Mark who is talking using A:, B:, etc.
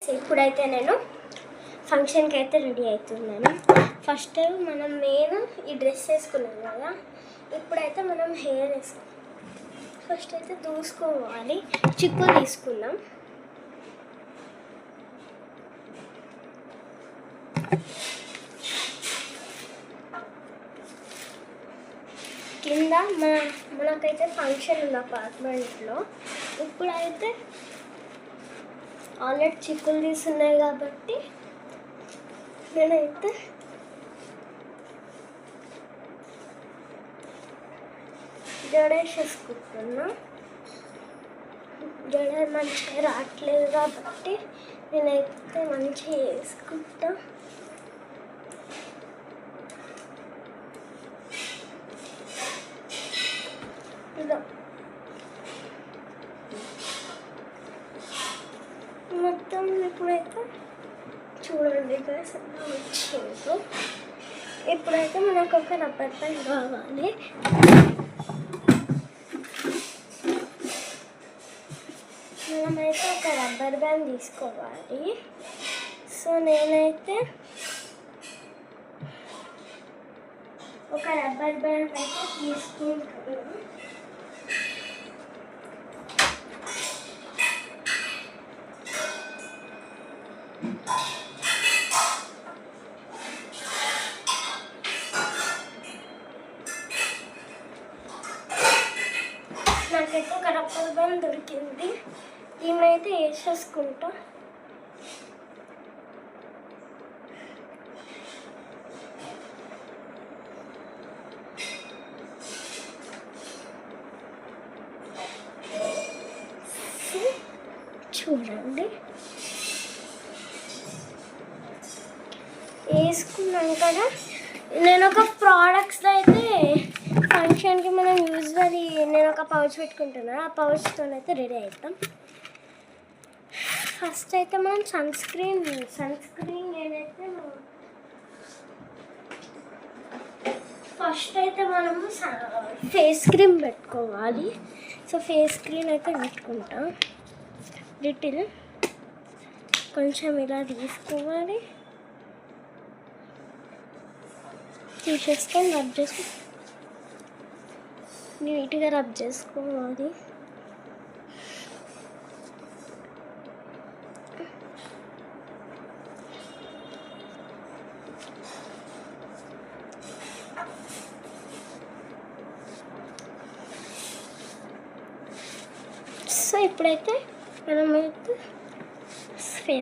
A: ఇప్పుడైతే నేను ఫంక్షన్కి అయితే రెడీ అవుతున్నాను. ఫస్ట్ మనం మెయిన్ ఈ డ్రెస్ వేసుకున్నాం కదా, ఇప్పుడైతే మనం హెయిర్ వేసుకోవాలి. ఫస్ట్ అయితే దూసుకోవాలి. చిక్కులు తీసుకున్నాం. కింద మనకైతే ఫంక్షన్ ఉంది అపార్ట్మెంట్లో. ఇప్పుడైతే ఆల్రెడీ చిక్కులు తీసున్నాయి కాబట్టి నేనైతే జడేసేసుకుంటున్నా. జడ మంచిగా రావట్లేదు కాబట్టి నేనైతే మంచిగా వేసుకుంటా. ఇలా మొత్తం ఇప్పుడైతే చూడండి గైస్ ఎలా వచ్చిందో. ఇప్పుడైతే మనకు ఒక రబ్బర్ బ్యాండ్ కావాలి. మనమైతే ఒక రబ్బర్ బ్యాండ్ తీసుకోవాలి. సో నేనైతే ఒక రబ్బర్ బ్యాండ్ అయితే తీసుకుంటాను. నాకైతే ఒక రబ్బర్ బ్యాండ్ దొరికింది. దీన్నైతే వేసేసుకుంటా. చూడండి వేసుకున్నాం కదా. నేను ఒక ప్రోడక్ట్స్ అయితే ఫంక్షన్కి మనం యూజువల్లీ నేను ఒక పౌచ్ పెట్టుకుంటున్నాను. ఆ పౌచ్తో అయితే రెడీ అవుతాం. ఫస్ట్ అయితే మనం సన్ స్క్రీన్ ఏదైతే ఫస్ట్ అయితే మనము ఫేస్ క్రీమ్ పెట్టుకోవాలి. సో ఫేస్ క్రీమ్ అయితే పెట్టుకుంటాం. లిటిల్ కొంచెం ఇలా తీసుకోవాలి, తీసేసుకొని రబ్ చేసుకో, నీట్గా రబ్ చేసుకోవాలి. సో ఇప్పుడైతే మనమైతే